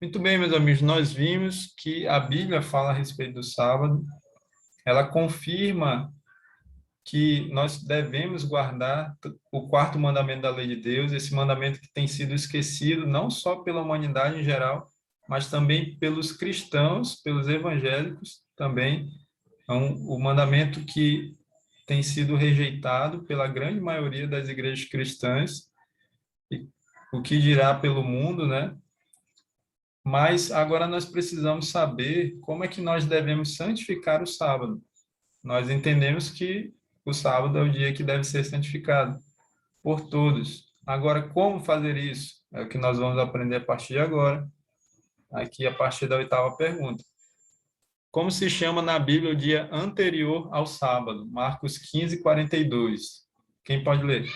Muito bem, meus amigos, nós vimos que a Bíblia fala a respeito do sábado, ela confirma que nós devemos guardar o quarto mandamento da lei de Deus, esse mandamento que tem sido esquecido não só pela humanidade em geral, mas também pelos cristãos, pelos evangélicos também. Então, o mandamento que tem sido rejeitado pela grande maioria das igrejas cristãs, e o que dirá pelo mundo, né? Mas agora nós precisamos saber como é que nós devemos santificar o sábado. Nós entendemos que o sábado é o dia que deve ser santificado por todos. Agora, como fazer isso? É o que nós vamos aprender a partir de agora, aqui a partir da oitava pergunta. Como se chama na Bíblia o dia anterior ao sábado? Marcos 15:42. Quem pode ler?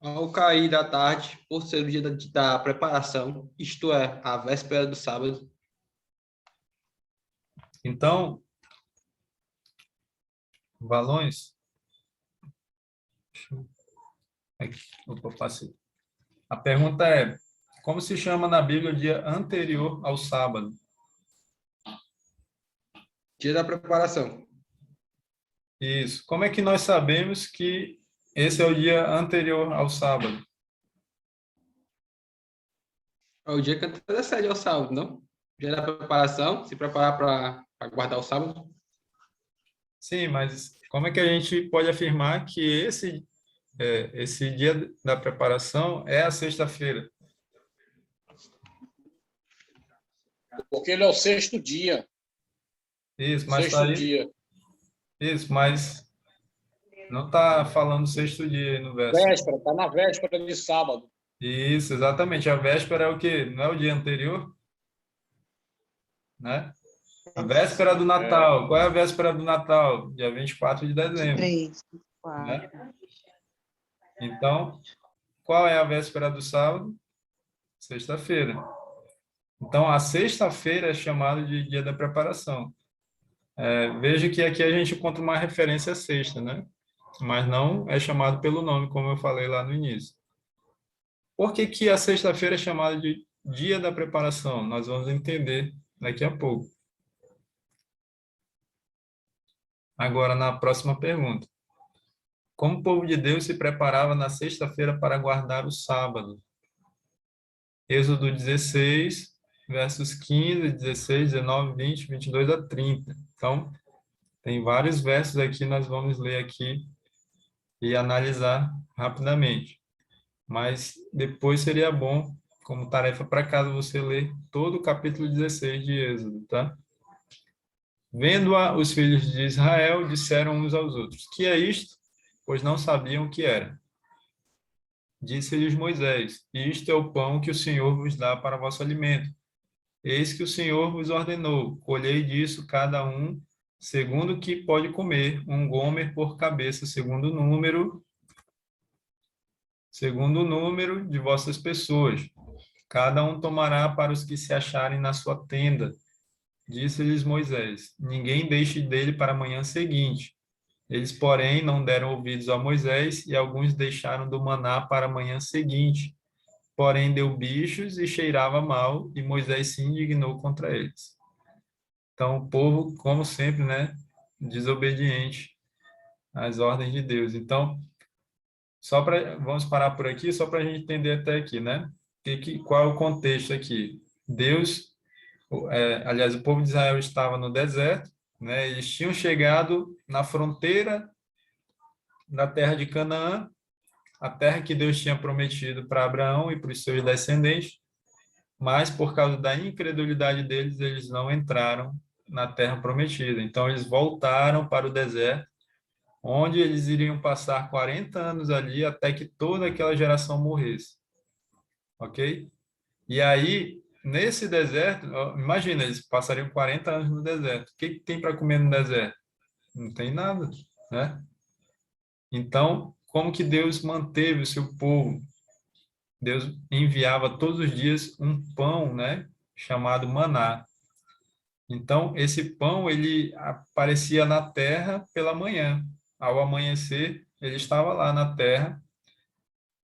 Ao cair da tarde, por ser o dia da preparação, isto é, a véspera do sábado. Então, Valões. Aqui, opa, passei. A pergunta é: como se chama na Bíblia o dia anterior ao sábado? Dia da preparação. Isso. Como é que nós sabemos que esse é o dia anterior ao sábado? É o dia que antecede ao sábado, não? Dia da preparação, se preparar para guardar o sábado. Sim, mas como é que a gente pode afirmar que esse dia da preparação é a sexta-feira? Porque ele é o sexto dia. Isso, mas Sexto dia. Isso, mas não está falando sexto dia aí no verso. Véspera, está na véspera de sábado. Isso, exatamente. A véspera é o quê? Não é o dia anterior? Né? A véspera do Natal. Qual é a véspera do Natal? Dia 24 de dezembro. 3, Né? 4. Então, qual é a véspera do sábado? Sexta-feira. Então, a sexta-feira é chamada de dia da preparação. Veja que aqui a gente encontra uma referência à sexta, né? Mas não é chamado pelo nome, como eu falei lá no início. Por que que a sexta-feira é chamada de dia da preparação? Nós vamos entender daqui a pouco. Agora, na próxima pergunta. Como o povo de Deus se preparava na sexta-feira para guardar o sábado? Êxodo 16, versos 15, 16, 19, 20, 22 a 30. Então, tem vários versos aqui, nós vamos ler aqui e analisar rapidamente. Mas depois seria bom, como tarefa para casa, você ler todo o capítulo 16 de Êxodo, tá? Vendo-a, os filhos de Israel disseram uns aos outros: que é isto? Pois não sabiam o que era. Disse-lhes Moisés: isto é o pão que o Senhor vos dá para vosso alimento. Eis que o Senhor vos ordenou: colhei disso cada um segundo o que pode comer, um gomer por cabeça, segundo o número de vossas pessoas. Cada um tomará para os que se acharem na sua tenda. Disse-lhes Moisés: ninguém deixe dele para a manhã seguinte. Eles, porém, não deram ouvidos a Moisés, e alguns deixaram do maná para a manhã seguinte. Porém, deu bichos e cheirava mal, e Moisés se indignou contra eles. Então, o povo, como sempre, né, desobediente às ordens de Deus. Então, vamos parar por aqui, só para a gente entender até aqui, né? Qual é o contexto aqui? Deus, aliás, o povo de Israel estava no deserto, né? Eles tinham chegado na fronteira da terra de Canaã, a terra que Deus tinha prometido para Abraão e para os seus descendentes, mas por causa da incredulidade deles, eles não entraram na terra prometida. Então, eles voltaram para o deserto, onde eles iriam passar 40 anos ali até que toda aquela geração morresse. Ok? E aí, nesse deserto, imagina, eles passariam 40 anos no deserto. O que tem para comer no deserto? Não tem nada, né? Então, como que Deus manteve o seu povo? Deus enviava todos os dias um pão, né, chamado maná. Então, esse pão, ele aparecia na terra pela manhã. Ao amanhecer, ele estava lá na terra,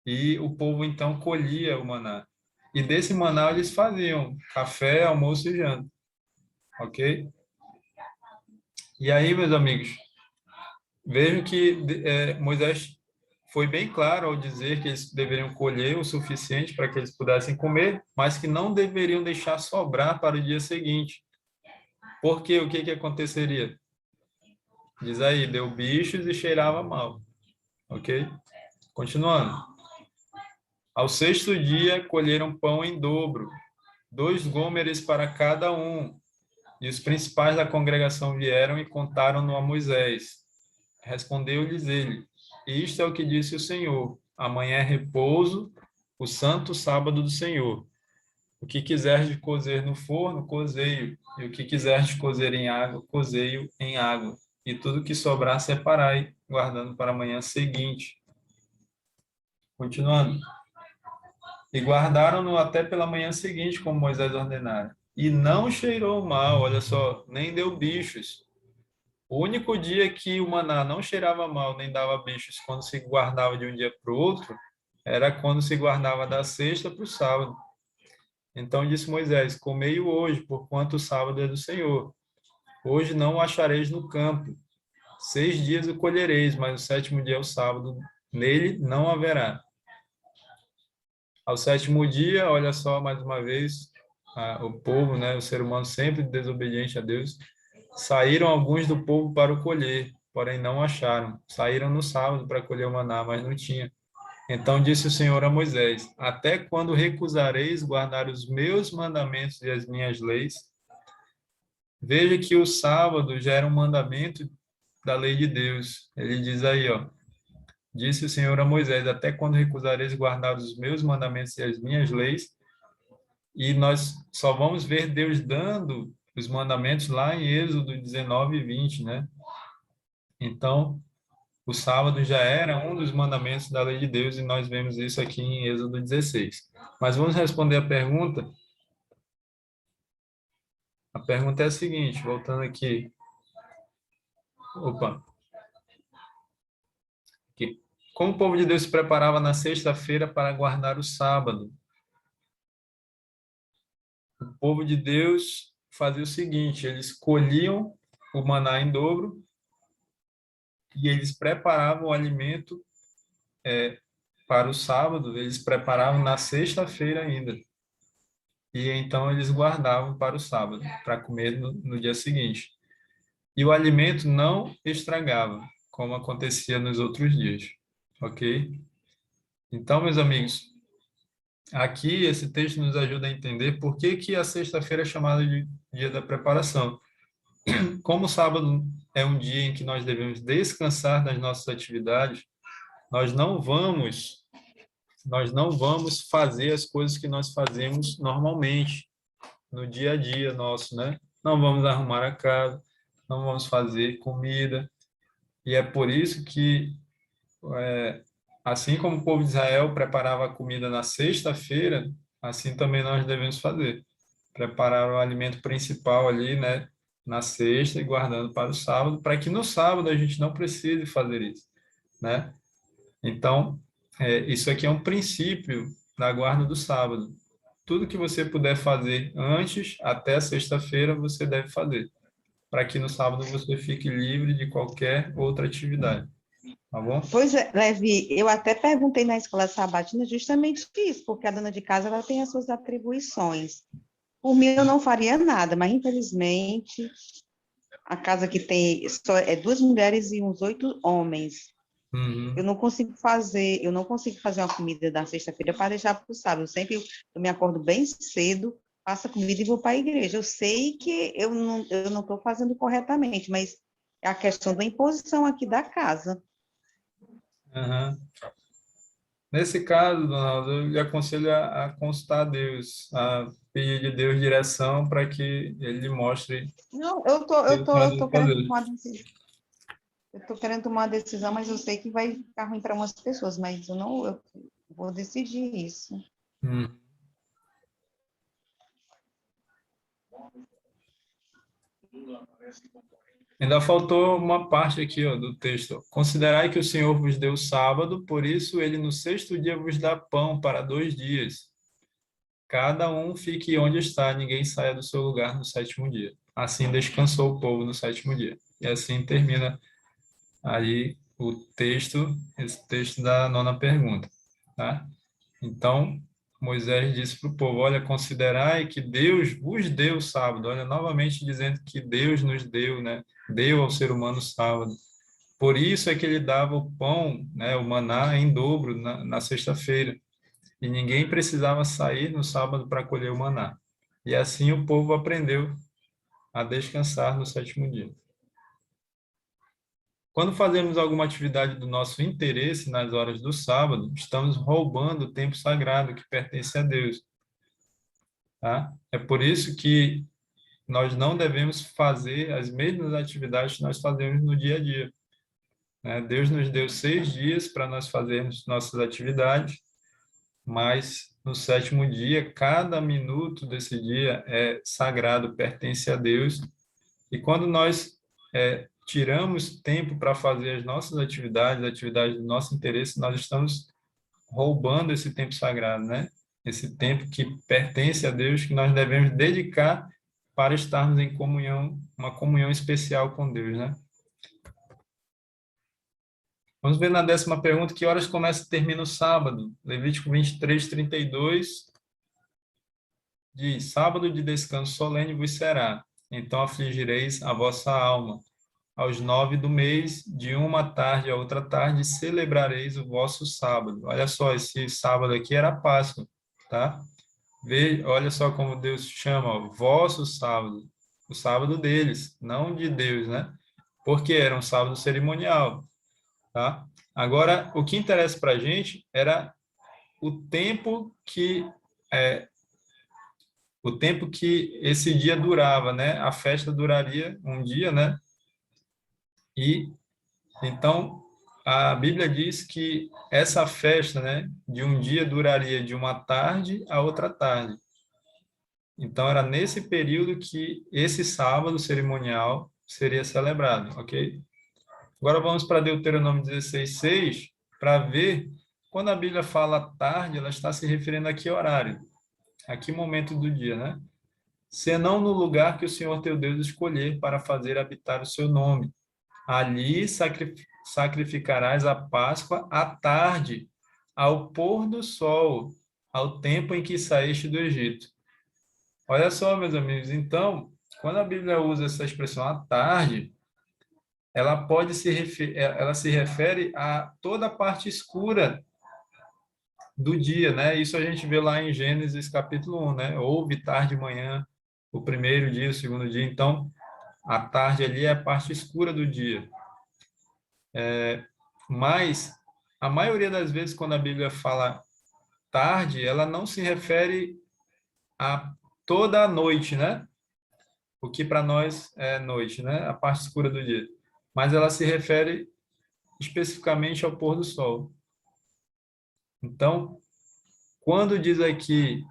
E o povo então colhia o maná. E desse maná eles faziam café, almoço e janta, ok? E aí, meus amigos, vejam que Moisés foi bem claro ao dizer que eles deveriam colher o suficiente para que eles pudessem comer, mas que não deveriam deixar sobrar para o dia seguinte. Porque o que que aconteceria? Diz aí, deu bichos e cheirava mal, ok? Continuando. Ao sexto dia, colheram pão em dobro, 2 gômeres para cada um. E os principais da congregação vieram e contaram-no a Moisés. Respondeu-lhes ele: Isto é o que disse o Senhor: Amanhã é repouso, o santo sábado do Senhor. O que quiseres de cozer no forno, cozei-o, e o que quiseres de cozer em água, cozei-o em água. E tudo que sobrar, separai, guardando para a manhã seguinte. Continuando. E guardaram-no até pela manhã seguinte, como Moisés ordenara. E não cheirou mal, olha só, nem deu bichos. O único dia que o maná não cheirava mal, nem dava bichos quando se guardava de um dia para o outro, era quando se guardava da sexta para o sábado. Então disse Moisés: Comei-o hoje, porquanto o sábado é do Senhor. Hoje não o achareis no campo. 6 dias o colhereis, mas o sétimo dia é o sábado. Nele não haverá. Ao sétimo dia, olha só mais uma vez, o povo, né, o ser humano sempre desobediente a Deus, saíram alguns do povo para o colher, porém não acharam. Saíram no sábado para colher o maná, mas não tinha. Então disse o Senhor a Moisés: Até quando recusareis guardar os meus mandamentos e as minhas leis? Veja que o sábado já era um mandamento da lei de Deus. Ele diz aí, ó: Disse o Senhor a Moisés: Até quando recusareis guardar os meus mandamentos e as minhas leis? E nós só vamos ver Deus dando os mandamentos lá em Êxodo 19 e 20, né? Então, o sábado já era um dos mandamentos da lei de Deus e nós vemos isso aqui em Êxodo 16. Mas vamos responder a pergunta. A pergunta é a seguinte, voltando aqui. Opa. Aqui. Como o povo de Deus se preparava na sexta-feira para guardar o sábado? O povo de Deus fazia o seguinte, eles colhiam o maná em dobro e eles preparavam o alimento para o sábado, eles preparavam na sexta-feira ainda. E então eles guardavam para o sábado, para comer no dia seguinte. E o alimento não estragava, como acontecia nos outros dias. Ok? Então, meus amigos, aqui esse texto nos ajuda a entender por que que a sexta-feira é chamada de dia da preparação. Como o sábado é um dia em que nós devemos descansar das nossas atividades, nós não vamos nós não vamos fazer as coisas que nós fazemos normalmente no dia a dia nosso, né? Não vamos arrumar a casa, não vamos fazer comida. E é por isso que, assim como o povo de Israel preparava a comida na sexta-feira, assim também nós devemos fazer. Preparar o alimento principal ali, né? Na sexta e guardando para o sábado, para que no sábado a gente não precise fazer isso, né? Então, isso aqui é um princípio da guarda do sábado. Tudo que você puder fazer antes, até sexta-feira, você deve fazer, para que no sábado você fique livre de qualquer outra atividade, tá bom? Pois é, Levi, eu até perguntei na escola sabatina justamente isso, porque a dona de casa ela tem as suas atribuições. Por mim, eu não faria nada, mas infelizmente a casa que tem só é 2 mulheres e uns 8 homens. Uhum. Eu não consigo fazer uma comida da sexta-feira para deixar para o sábado. Sempre eu me acordo bem cedo, faço a comida e vou para a igreja. Eu sei que eu não estou fazendo corretamente, mas é a questão da imposição aqui da casa. Uhum. Nesse caso, Donaldo, eu lhe aconselho a consultar Deus, a pedir de Deus direção para que Ele lhe mostre Não, o que você eu tô deve querendo fazer. tomar uma decisão. Eu estou querendo tomar uma decisão, mas eu sei que vai ficar ruim para umas pessoas, mas eu vou decidir isso. Hum. Ainda faltou uma parte aqui, ó, do texto. Considerai que o Senhor vos deu sábado, por isso ele no sexto dia vos dá pão para 2 dias. Cada um fique onde está, ninguém saia do seu lugar no sétimo dia. Assim descansou o povo no sétimo dia. E assim termina aí o texto, esse texto da nona pergunta, tá? Então, Moisés disse para o povo, olha, considerai que Deus vos deu o sábado. Olha, novamente dizendo que Deus nos deu, né? Deu ao ser humano o sábado. Por isso é que ele dava o pão, né, o maná em dobro na sexta-feira. E ninguém precisava sair no sábado para colher o maná. E assim o povo aprendeu a descansar no sétimo dia. Quando fazemos alguma atividade do nosso interesse nas horas do sábado, estamos roubando o tempo sagrado que pertence a Deus. Tá? É por isso que nós não devemos fazer as mesmas atividades que nós fazemos no dia a dia. Né? Deus nos deu 6 dias para nós fazermos nossas atividades, mas no sétimo dia, cada minuto desse dia é sagrado, pertence a Deus. E quando nós tiramos tempo para fazer as nossas atividades do nosso interesse, nós estamos roubando esse tempo sagrado, né? Esse tempo que pertence a Deus, que nós devemos dedicar para estarmos em comunhão, uma comunhão especial com Deus, né? Vamos ver na 10ª pergunta, que horas começa e termina o sábado? Levítico 23:32 diz, sábado de descanso solene vos será, então afligireis a vossa alma. Aos 9 do mês, de uma tarde a outra tarde, celebrareis o vosso sábado. Olha só, esse sábado aqui era Páscoa, tá? Olha só como Deus chama, ó, vosso sábado, o sábado deles, não de Deus, né? Porque era um sábado cerimonial, tá? Agora, o que interessa para a gente era o tempo que esse dia durava, né? A festa duraria um dia, né? E então a Bíblia diz que essa festa, né, de um dia duraria de uma tarde a outra tarde. Então era nesse período que esse sábado cerimonial seria celebrado, ok? Agora vamos para Deuteronômio 16:6 para ver quando a Bíblia fala tarde, ela está se referindo a que horário, a que momento do dia, né? Senão no lugar que o Senhor teu Deus escolher para fazer habitar o seu nome. Ali sacrificarás a Páscoa à tarde, ao pôr do sol, ao tempo em que saíste do Egito. Olha só, meus amigos, então, quando a Bíblia usa essa expressão à tarde, ela se refere a toda a parte escura do dia, né? Isso a gente vê lá em Gênesis capítulo 1, né? Houve tarde e manhã, o primeiro dia, o segundo dia. Então, a tarde ali é a parte escura do dia. Mas, a maioria das vezes, quando a Bíblia fala tarde, ela não se refere a toda a noite, né? O que para nós é noite, né? A parte escura do dia. Mas ela se refere especificamente ao pôr do sol. Então, quando diz aqui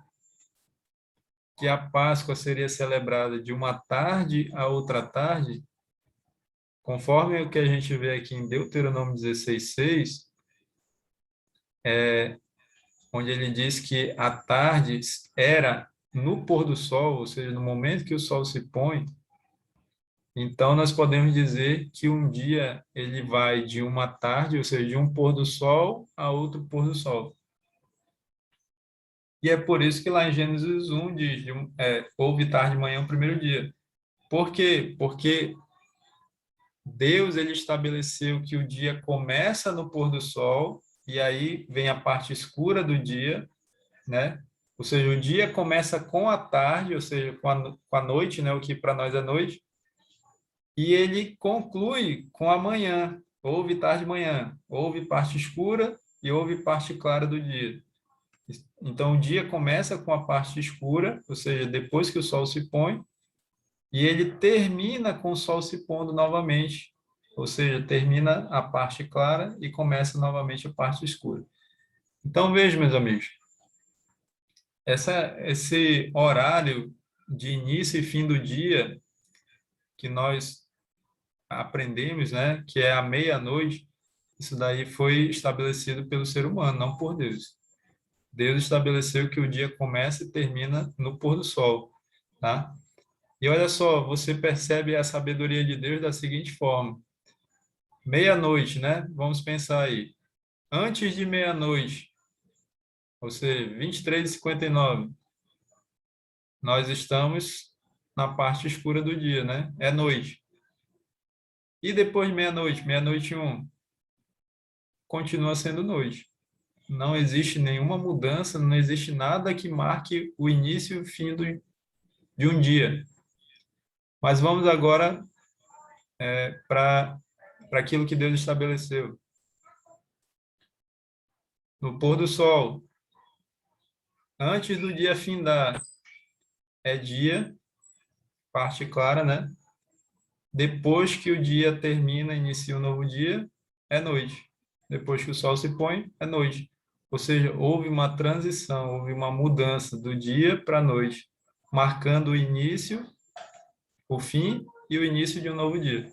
que a Páscoa seria celebrada de uma tarde a outra tarde, conforme o que a gente vê aqui em Deuteronômio 16:6, onde ele diz que a tarde era no pôr do sol, ou seja, no momento que o sol se põe, então nós podemos dizer que um dia ele vai de uma tarde, ou seja, de um pôr do sol a outro pôr do sol. E é por isso que lá em Gênesis 1 diz, houve tarde de manhã o primeiro dia. Por quê? Porque Deus ele estabeleceu que o dia começa no pôr do sol, e aí vem a parte escura do dia, né? Ou seja, o dia começa com a tarde, ou seja, com a noite, né? O que para nós é noite, e ele conclui com a manhã. Houve tarde de manhã, houve parte escura e houve parte clara do dia. Então, o dia começa com a parte escura, ou seja, depois que o sol se põe, e ele termina com o sol se pondo novamente, ou seja, termina a parte clara e começa novamente a parte escura. Então, veja, meus amigos, esse horário de início e fim do dia que nós aprendemos, né, que é a meia-noite, isso daí foi estabelecido pelo ser humano, não por Deus. Deus estabeleceu que o dia começa e termina no pôr do sol, tá? E olha só, você percebe a sabedoria de Deus da seguinte forma: meia-noite, né? Vamos pensar aí. Antes de meia-noite, ou seja, 23h59, nós estamos na parte escura do dia, né? É noite. E depois de meia-noite, meia-noite e 1, continua sendo noite. Não existe nenhuma mudança, não existe nada que marque o início e o fim de um dia. Mas vamos agora para aquilo que Deus estabeleceu. No pôr do sol, antes do dia findar, é dia, parte clara, né? Depois que o dia termina, inicia um novo dia, é noite. Depois que o sol se põe, é noite. Ou seja, houve uma transição, houve uma mudança do dia para a noite, marcando o início, o fim e o início de um novo dia.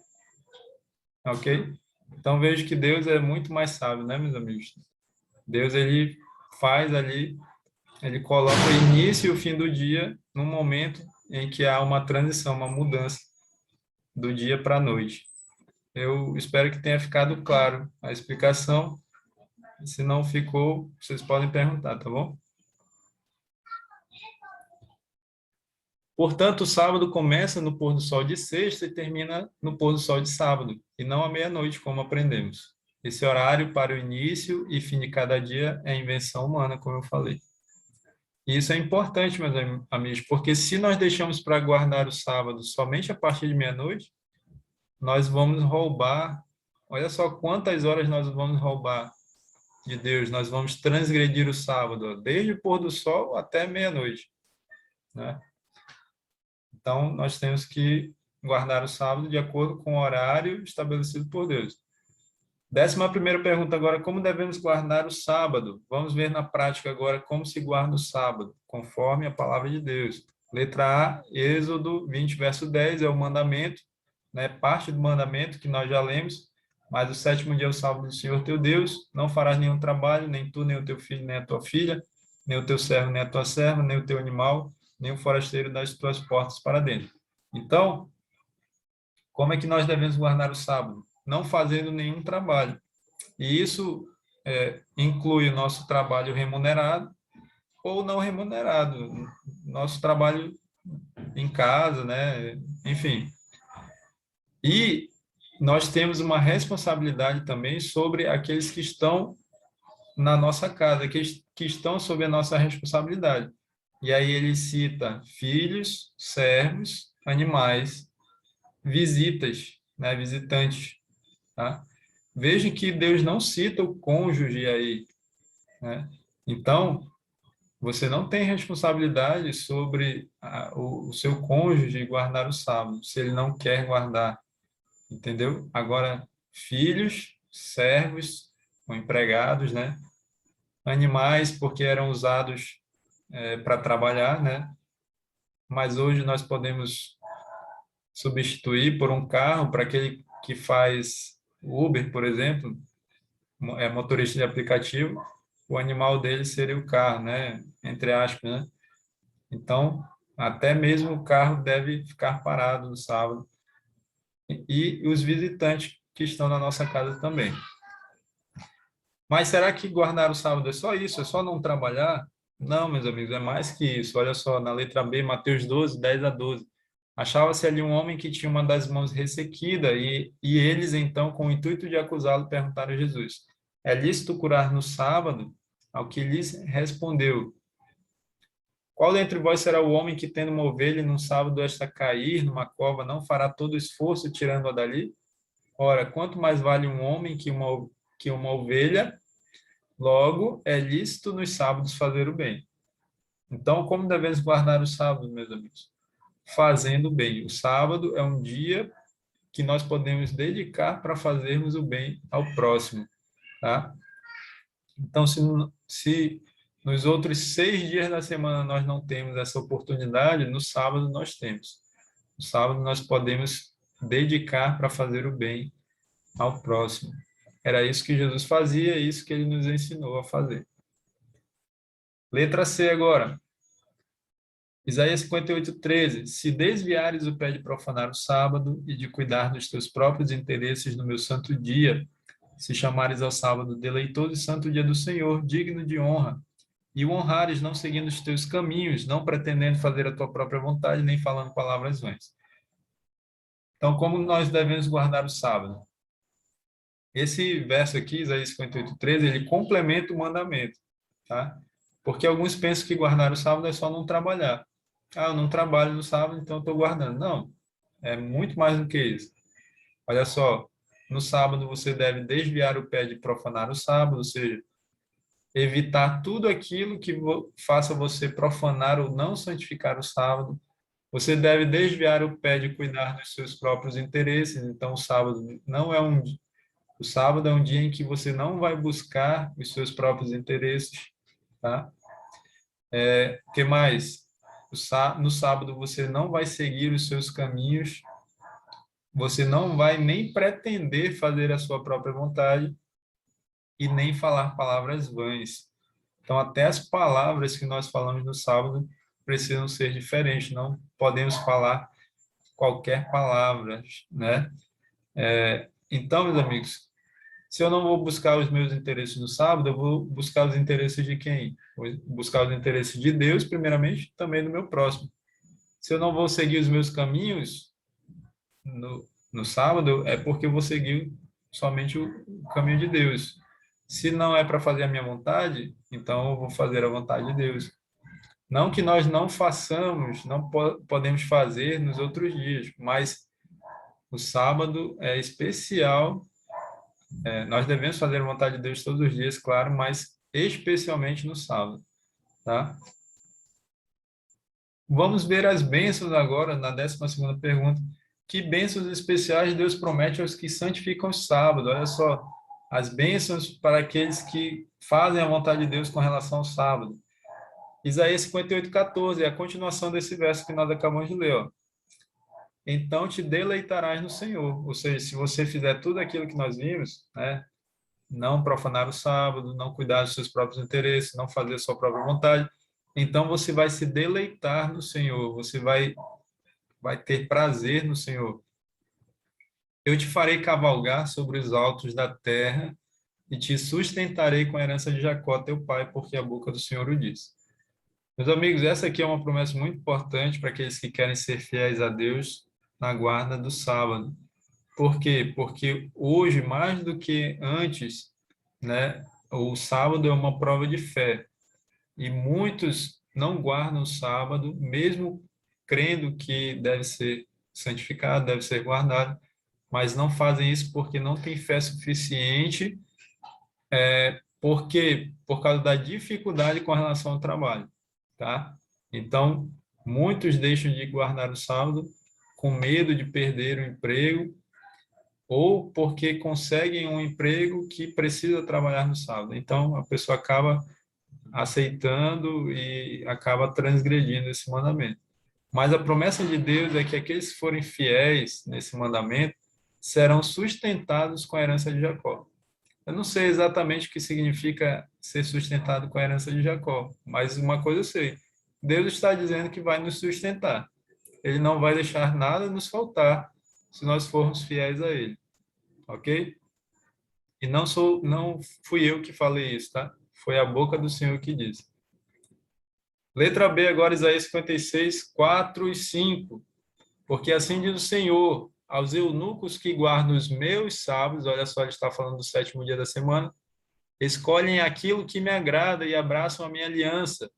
Ok? Então vejo que Deus é muito mais sábio, né, meus amigos? Deus, ele faz ali, ele coloca o início e o fim do dia num momento em que há uma transição, uma mudança do dia para a noite. Eu espero que tenha ficado claro a explicação. Se não ficou, vocês podem perguntar, tá bom? Portanto, o sábado começa no pôr do sol de sexta e termina no pôr do sol de sábado, e não à meia-noite, como aprendemos. Esse horário para o início e fim de cada dia é invenção humana, como eu falei. E isso é importante, meus amigos, porque se nós deixamos para guardar o sábado somente a partir de meia-noite, nós vamos roubar. Olha só quantas horas nós vamos roubar de Deus. Nós vamos transgredir o sábado, desde o pôr do sol até meia-noite, né? Então, nós temos que guardar o sábado de acordo com o horário estabelecido por Deus. 11ª pergunta agora: como devemos guardar o sábado? Vamos ver na prática agora como se guarda o sábado, conforme a palavra de Deus. Letra A, Êxodo 20, verso 10, é o mandamento, né? Parte do mandamento que nós já lemos. Mas o 7º dia é o sábado do Senhor teu Deus. Não farás nenhum trabalho, nem tu, nem o teu filho, nem a tua filha, nem o teu servo, nem a tua serva, nem o teu animal, nem o forasteiro das tuas portas para dentro. Então, como é que nós devemos guardar o sábado? Não fazendo nenhum trabalho. E isso inclui o nosso trabalho remunerado ou não remunerado, nosso trabalho em casa, né? Enfim. E nós temos uma responsabilidade também sobre aqueles que estão na nossa casa, que estão sob a nossa responsabilidade. E aí ele cita filhos, servos, animais, visitas, né? Visitantes, tá? Veja que Deus não cita o cônjuge aí, né? Então, você não tem responsabilidade sobre o seu cônjuge guardar o sábado, se ele não quer guardar, entendeu? Agora, filhos, servos, ou empregados, né? Animais, porque eram usados para trabalhar, né? Mas hoje nós podemos substituir por um carro para aquele que faz Uber, por exemplo, é motorista de aplicativo, o animal dele seria o carro, né? Entre aspas, né? Então, até mesmo o carro deve ficar parado no sábado. E os visitantes que estão na nossa casa também. Mas será que guardar o sábado é só isso? É só não trabalhar? Não, meus amigos, é mais que isso. Olha só, na letra B, Mateus 12, 10-12. Achava-se ali um homem que tinha uma das mãos ressequida, e eles, então, com o intuito de acusá-lo, perguntaram a Jesus: é lícito curar no sábado? Ao que lhes respondeu: qual dentre vós será o homem que, tendo uma ovelha e num sábado esta cair numa cova, não fará todo o esforço tirando-a dali? Ora, quanto mais vale um homem que uma ovelha? Logo, é lícito nos sábados fazer o bem. Então, como devemos guardar o sábado, meus amigos? Fazendo o bem. O sábado é um dia que nós podemos dedicar para fazermos o bem ao próximo, tá? Então, se nos outros 6 dias da semana nós não temos essa oportunidade, no sábado nós temos. No sábado nós podemos dedicar para fazer o bem ao próximo. Era isso que Jesus fazia, é isso que ele nos ensinou a fazer. Letra C agora. Isaías 58:13. Se desviares o pé de profanar o sábado e de cuidar dos teus próprios interesses no meu santo dia, se chamares ao sábado deleitoso e santo dia do Senhor, digno de honra, e o honrares não seguindo os teus caminhos, não pretendendo fazer a tua própria vontade, nem falando palavras vãs. Então, como nós devemos guardar o sábado? Esse verso aqui, Isaías 58:13, ele complementa o mandamento, tá? Porque alguns pensam que guardar o sábado é só não trabalhar. Ah, eu não trabalho no sábado, então estou guardando. Não, é muito mais do que isso. Olha só, no sábado você deve desviar o pé de profanar o sábado, ou seja, evitar tudo aquilo que faça você profanar ou não santificar o sábado. Você deve desviar o pé de cuidar dos seus próprios interesses. Então, o sábado não é o sábado é um dia em que você não vai buscar os seus próprios interesses, tá? Que mais? No sábado você não vai seguir os seus caminhos, você não vai nem pretender fazer a sua própria vontade e nem falar palavras vãs. Então, até as palavras que nós falamos no sábado precisam ser diferentes, não podemos falar qualquer palavra, né? Então, meus amigos, se eu não vou buscar os meus interesses no sábado, eu vou buscar os interesses de quem? Vou buscar os interesses de Deus, primeiramente, também do meu próximo. Se eu não vou seguir os meus caminhos no sábado, é porque eu vou seguir somente o caminho de Deus. Se não é para fazer a minha vontade, então eu vou fazer a vontade de Deus. Não que nós não façamos, não podemos fazer nos outros dias, mas o sábado é especial. Nós devemos fazer a vontade de Deus todos os dias, claro, mas especialmente no sábado, tá? Vamos ver as bênçãos agora, na 12ª pergunta. Que bênçãos especiais Deus promete aos que santificam o sábado? Olha só, as bênçãos para aqueles que fazem a vontade de Deus com relação ao sábado. Isaías 58:14, é a continuação desse verso que nós acabamos de ler, ó. Então te deleitarás no Senhor. Ou seja, se você fizer tudo aquilo que nós vimos, né? Não profanar o sábado, não cuidar dos seus próprios interesses, não fazer a sua própria vontade, então você vai se deleitar no Senhor, você vai ter prazer no Senhor. Eu te farei cavalgar sobre os altos da terra e te sustentarei com a herança de Jacó, teu pai, porque a boca do Senhor o disse. Meus amigos, essa aqui é uma promessa muito importante para aqueles que querem ser fiéis a Deus na guarda do sábado. Por quê? Porque hoje, mais do que antes, né, o sábado é uma prova de fé. E muitos não guardam o sábado, mesmo crendo que deve ser santificado, deve ser guardado, mas não fazem isso porque não têm fé suficiente, porque por causa da dificuldade com relação ao trabalho, tá? Então, muitos deixam de guardar o sábado com medo de perder o emprego ou porque conseguem um emprego que precisa trabalhar no sábado. Então, a pessoa acaba aceitando e acaba transgredindo esse mandamento. Mas a promessa de Deus é que aqueles que forem fiéis nesse mandamento serão sustentados com a herança de Jacó. Eu não sei exatamente o que significa ser sustentado com a herança de Jacó, mas uma coisa eu sei. Deus está dizendo que vai nos sustentar. Ele não vai deixar nada nos faltar se nós formos fiéis a Ele. Ok? E não fui eu que falei isso, tá? Foi a boca do Senhor que disse. Letra B agora, Isaías 56, 4 e 5. Porque assim diz o Senhor, aos eunucos que guardam os meus sábados, olha só, ele está falando do 7º dia da semana, escolhem aquilo que me agrada e abraçam a minha aliança.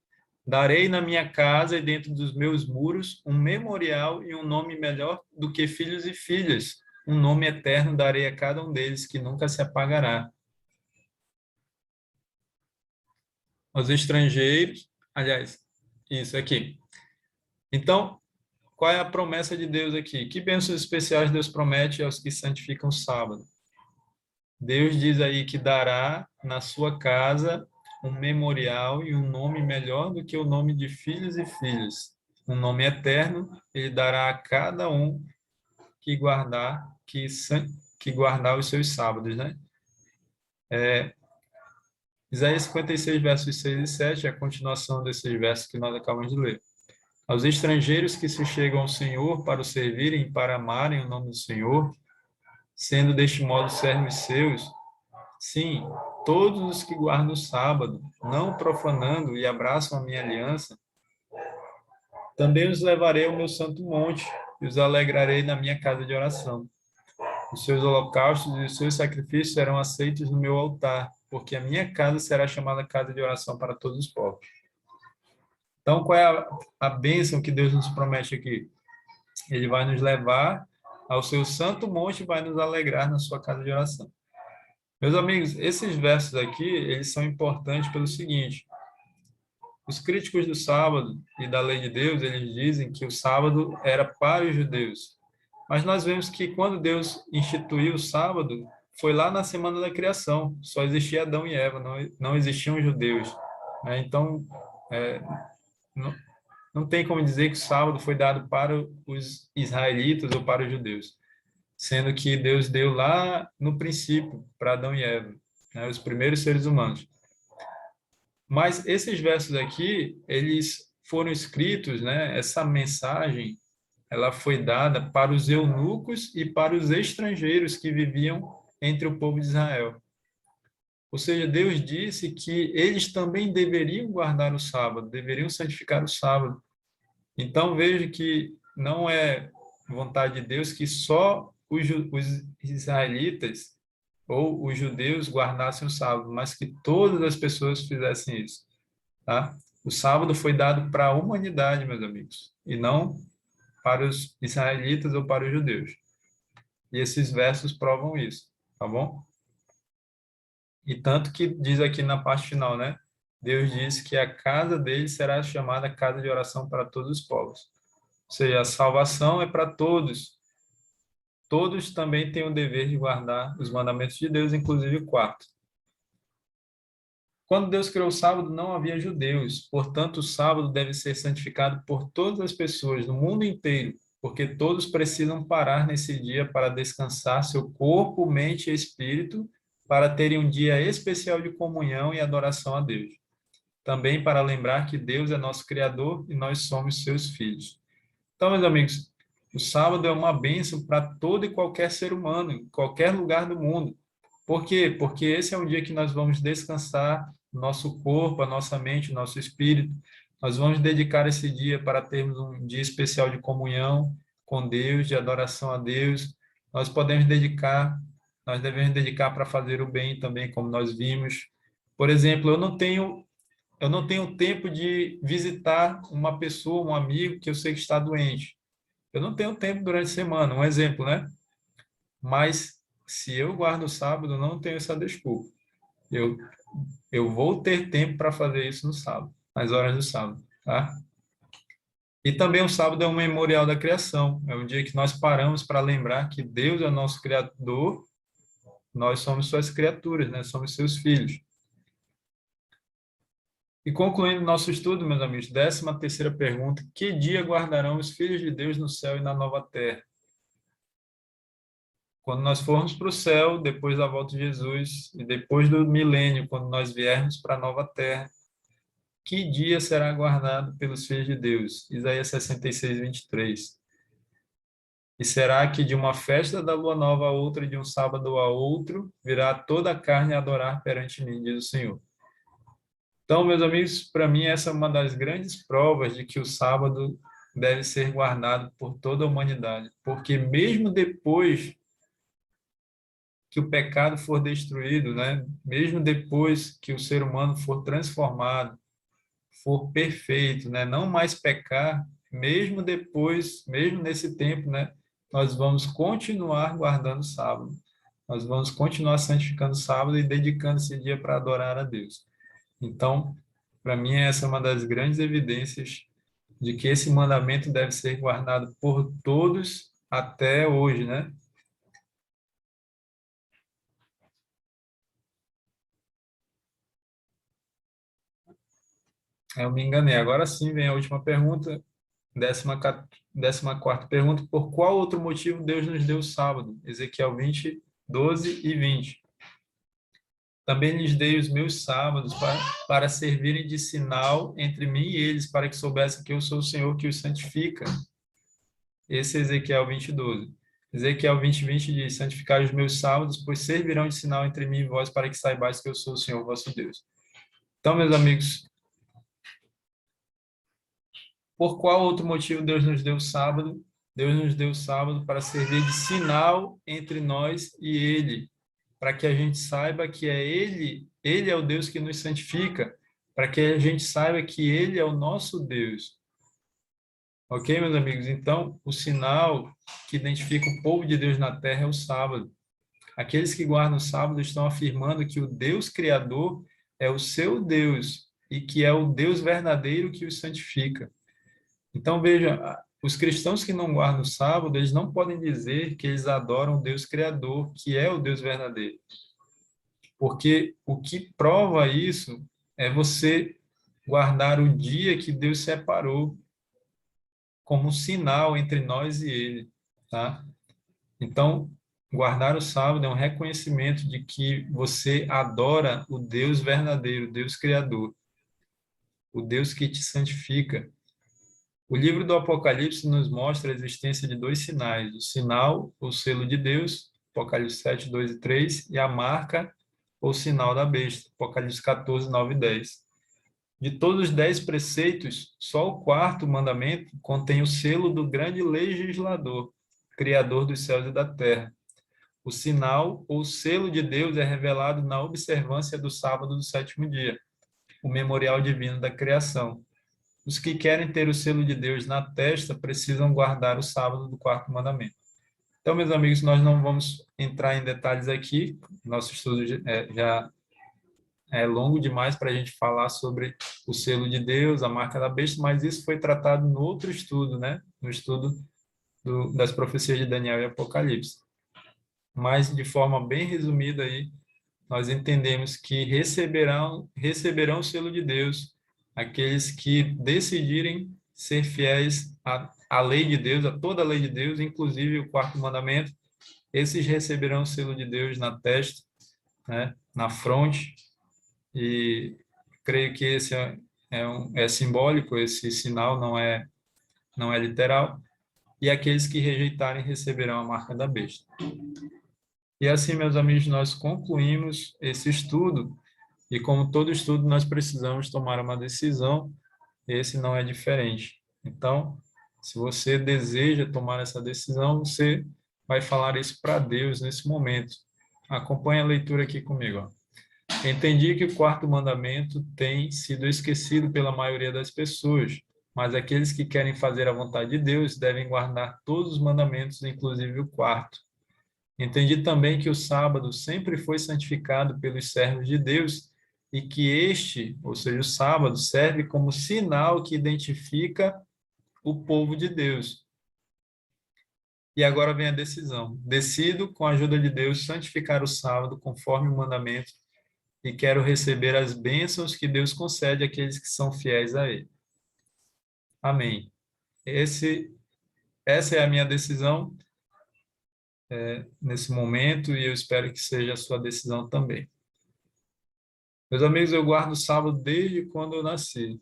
Darei na minha casa e dentro dos meus muros um memorial e um nome melhor do que filhos e filhas. Um nome eterno darei a cada um deles que nunca se apagará. Aos estrangeiros, aliás, isso aqui. Então, qual é a promessa de Deus aqui? Que bênçãos especiais Deus promete aos que santificam o sábado? Deus diz aí que dará na sua casa um memorial e um nome melhor do que o nome de filhos e filhas. Um nome eterno, ele dará a cada um que guardar os seus sábados, né? Isaías 56, versos 6 e 7 é a continuação desses versos que nós acabamos de ler. Aos estrangeiros que se chegam ao Senhor para o servirem e para amarem o nome do Senhor, sendo deste modo servos seus, sim, todos os que guardam o sábado, não profanando e abraçam a minha aliança, também os levarei ao meu santo monte e os alegrarei na minha casa de oração. Os seus holocaustos e os seus sacrifícios serão aceitos no meu altar, porque a minha casa será chamada casa de oração para todos os povos. Então, qual é a bênção que Deus nos promete aqui? Ele vai nos levar ao seu santo monte e vai nos alegrar na sua casa de oração. Meus amigos, esses versos aqui, eles são importantes pelo seguinte: os críticos do sábado e da lei de Deus, eles dizem que o sábado era para os judeus. Mas nós vemos que quando Deus instituiu o sábado, foi lá na semana da criação. Só existia Adão e Eva, não existiam judeus. Então, não, não tem como dizer que o sábado foi dado para os israelitas ou para os judeus, sendo que Deus deu lá no princípio para Adão e Eva, né, os primeiros seres humanos. Mas esses versos aqui, eles foram escritos, né, essa mensagem, ela foi dada para os eunucos e para os estrangeiros que viviam entre o povo de Israel. Ou seja, Deus disse que eles também deveriam guardar o sábado, deveriam santificar o sábado. Então, veja que não é vontade de Deus que só os israelitas ou os judeus guardassem o sábado, mas que todas as pessoas fizessem isso, tá? O sábado foi dado para a humanidade, meus amigos, e não para os israelitas ou para os judeus. E esses versos provam isso, tá bom? E tanto que diz aqui na parte final, né? Deus disse que a casa dele será chamada casa de oração para todos os povos. Ou seja, a salvação é para todos. Todos também têm o dever de guardar os mandamentos de Deus, inclusive o quarto. Quando Deus criou o sábado, não havia judeus. Portanto, o sábado deve ser santificado por todas as pessoas no mundo inteiro, porque todos precisam parar nesse dia para descansar seu corpo, mente e espírito, para terem um dia especial de comunhão e adoração a Deus. Também para lembrar que Deus é nosso Criador e nós somos seus filhos. Então, meus amigos, o sábado é uma bênção para todo e qualquer ser humano, em qualquer lugar do mundo. Por quê? Porque esse é um dia que nós vamos descansar nosso corpo, a nossa mente, o nosso espírito. Nós vamos dedicar esse dia para termos um dia especial de comunhão com Deus, de adoração a Deus. Nós devemos dedicar para fazer o bem também, como nós vimos. Por exemplo, eu não tenho tempo de visitar uma pessoa, um amigo que eu sei que está doente. Eu não tenho tempo durante a semana, um exemplo, né? Mas se eu guardo o sábado, eu não tenho essa desculpa. Eu, eu vou ter tempo para fazer isso no sábado, nas horas do sábado, tá? E também o sábado é um memorial da criação. É um dia que nós paramos para lembrar que Deus é o nosso Criador, nós somos suas criaturas, né? Somos seus filhos. E concluindo nosso estudo, meus amigos, 13ª pergunta: que dia guardarão os filhos de Deus no céu e na nova terra? Quando nós formos para o céu, depois da volta de Jesus, e depois do milênio, quando nós viermos para a nova terra, que dia será guardado pelos filhos de Deus? Isaías 66, 23. E será que de uma festa da lua nova a outra, e de um sábado a outro, virá toda a carne a adorar perante mim, diz o Senhor. Então, meus amigos, para mim essa é uma das grandes provas de que o sábado deve ser guardado por toda a humanidade, porque mesmo depois que o pecado for destruído, né? Mesmo depois que o ser humano for transformado, for perfeito, né? Não mais pecar, mesmo depois, mesmo nesse tempo, né? Nós vamos continuar guardando o sábado. Nós vamos continuar santificando o sábado e dedicando esse dia para adorar a Deus. Então, para mim, essa é uma das grandes evidências de que esse mandamento deve ser guardado por todos até hoje, né? Eu me enganei. Agora sim vem a última pergunta. décima quarta pergunta, por qual outro motivo Deus nos deu o sábado? Ezequiel 20, 12 e 20. Também lhes dei os meus sábados para servirem de sinal entre mim e eles, para que soubessem que eu sou o Senhor que os santifica. Esse é Ezequiel 20, 12. Ezequiel 20, 20 diz, santificai os meus sábados, pois servirão de sinal entre mim e vós, para que saibais que eu sou o Senhor vosso Deus. Então, meus amigos, por qual outro motivo Deus nos deu o sábado? Deus nos deu o sábado para servir de sinal entre nós e Ele, para que a gente saiba que é Ele é o Deus que nos santifica, para que a gente saiba que Ele é o nosso Deus. Ok, meus amigos? Então, o sinal que identifica o povo de Deus na terra é o sábado. Aqueles que guardam o sábado estão afirmando que o Deus Criador é o seu Deus e que é o Deus verdadeiro que os santifica. Então, veja, os cristãos que não guardam o sábado, eles não podem dizer que eles adoram o Deus Criador, que é o Deus verdadeiro. Porque o que prova isso é você guardar o dia que Deus separou como um sinal entre nós e Ele, tá? Então, guardar o sábado é um reconhecimento de que você adora o Deus verdadeiro, o Deus Criador, o Deus que te santifica. O livro do Apocalipse nos mostra a existência de dois sinais, o sinal, ou selo de Deus, Apocalipse 7, 2 e 3, e a marca, ou sinal da besta, Apocalipse 14, 9 e 10. De todos os 10 preceitos, só o quarto mandamento contém o selo do grande legislador, Criador dos céus e da terra. O sinal ou selo de Deus é revelado na observância do sábado do sétimo dia, o memorial divino da criação. Os que querem ter o selo de Deus na testa precisam guardar o sábado do quarto mandamento. Então, meus amigos, nós não vamos entrar em detalhes aqui. Nosso estudo já é longo demais para a gente falar sobre o selo de Deus, a marca da besta, mas isso foi tratado no outro estudo, né? No estudo das profecias de Daniel e Apocalipse. Mas, de forma bem resumida aí, nós entendemos que receberão o selo de Deus aqueles que decidirem ser fiéis à lei de Deus, a toda a lei de Deus, inclusive o quarto mandamento. Esses receberão o selo de Deus na testa, né, na fronte, e creio que esse é simbólico, esse sinal não é literal, e aqueles que rejeitarem receberão a marca da besta. E assim, meus amigos, nós concluímos esse estudo, e como todo estudo, nós precisamos tomar uma decisão, esse não é diferente. Então, se você deseja tomar essa decisão, você vai falar isso para Deus nesse momento. Acompanhe a leitura aqui comigo. Ó. Entendi que o quarto mandamento tem sido esquecido pela maioria das pessoas, mas aqueles que querem fazer a vontade de Deus devem guardar todos os mandamentos, inclusive o quarto. Entendi também que o sábado sempre foi santificado pelos servos de Deus e que este, ou seja, o sábado, serve como sinal que identifica o povo de Deus. E agora vem a decisão. Decido, com a ajuda de Deus, santificar o sábado conforme o mandamento e quero receber as bênçãos que Deus concede àqueles que são fiéis a Ele. Amém. Essa é a minha decisão nesse momento e eu espero que seja a sua decisão também. Meus amigos, eu guardo o sábado desde quando eu nasci.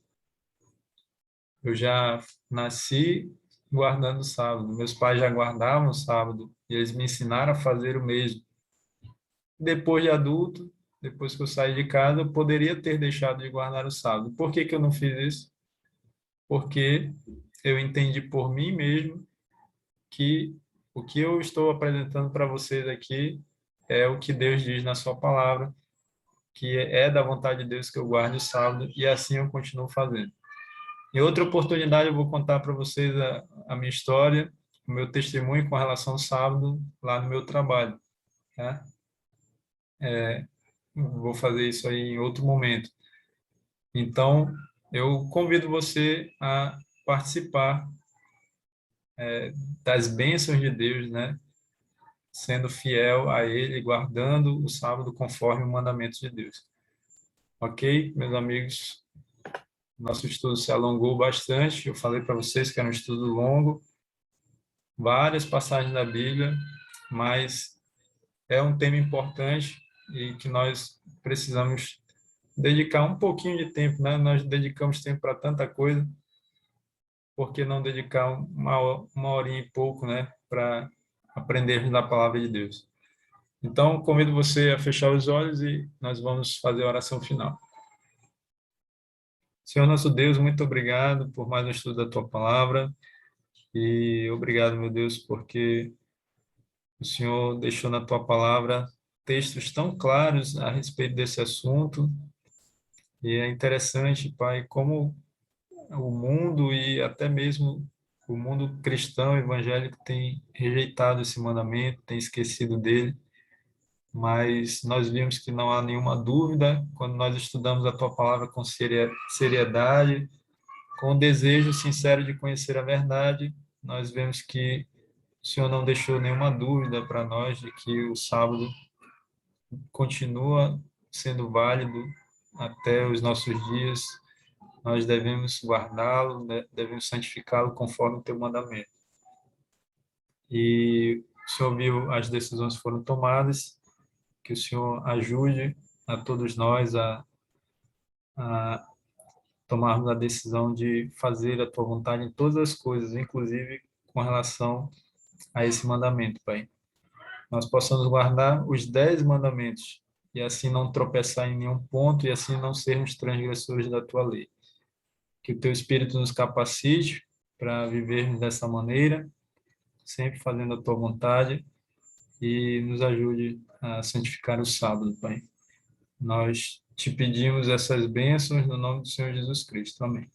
Eu já nasci guardando o sábado. Meus pais já guardavam o sábado e eles me ensinaram a fazer o mesmo. Depois de adulto, depois que eu saí de casa, eu poderia ter deixado de guardar o sábado. Por que que eu não fiz isso? Porque eu entendi por mim mesmo que o que eu estou apresentando para vocês aqui é o que Deus diz na sua palavra, que é da vontade de Deus que eu guarde o sábado, e assim eu continuo fazendo. Em outra oportunidade, eu vou contar para vocês a minha história, o meu testemunho com relação ao sábado lá no meu trabalho. Tá? Vou fazer isso aí em outro momento. Então, eu convido você a participar das bênçãos de Deus, né? Sendo fiel a Ele, guardando o sábado conforme o mandamento de Deus. Ok, meus amigos? Nosso estudo se alongou bastante. Eu falei para vocês que era um estudo longo, várias passagens da Bíblia, mas é um tema importante e que nós precisamos dedicar um pouquinho de tempo, né? Nós dedicamos tempo para tanta coisa, por que não dedicar uma horinha e pouco, né? Para aprendermos da palavra de Deus. Então, convido você a fechar os olhos e nós vamos fazer a oração final. Senhor nosso Deus, muito obrigado por mais um estudo da Tua Palavra e obrigado, meu Deus, porque o Senhor deixou na Tua Palavra textos tão claros a respeito desse assunto e é interessante, Pai, como o mundo e até mesmo o mundo cristão evangélico tem rejeitado esse mandamento, tem esquecido dele, mas nós vimos que não há nenhuma dúvida quando nós estudamos a Tua Palavra com seriedade, com o desejo sincero de conhecer a verdade, nós vemos que o Senhor não deixou nenhuma dúvida para nós de que o sábado continua sendo válido até os nossos dias. Nós devemos guardá-lo, devemos santificá-lo conforme o teu mandamento. E o Senhor viu as decisões que foram tomadas, que o Senhor ajude a todos nós a tomarmos a decisão de fazer a tua vontade em todas as coisas, inclusive com relação a esse mandamento, Pai. Nós possamos guardar os 10 mandamentos e assim não tropeçar em nenhum ponto e assim não sermos transgressores da tua lei. Que o teu Espírito nos capacite para vivermos dessa maneira, sempre fazendo a tua vontade e nos ajude a santificar o sábado, Pai. Nós te pedimos essas bênçãos no nome do Senhor Jesus Cristo. Amém.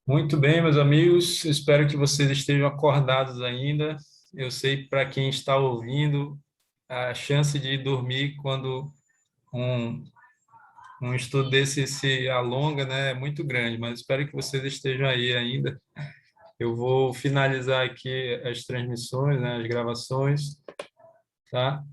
Muito bem, meus amigos, espero que vocês estejam acordados ainda. Eu sei para quem está ouvindo, a chance de dormir quando um estudo desse se alonga, né, é muito grande, mas espero que vocês estejam aí ainda. Eu vou finalizar aqui as transmissões, né, as gravações, tá?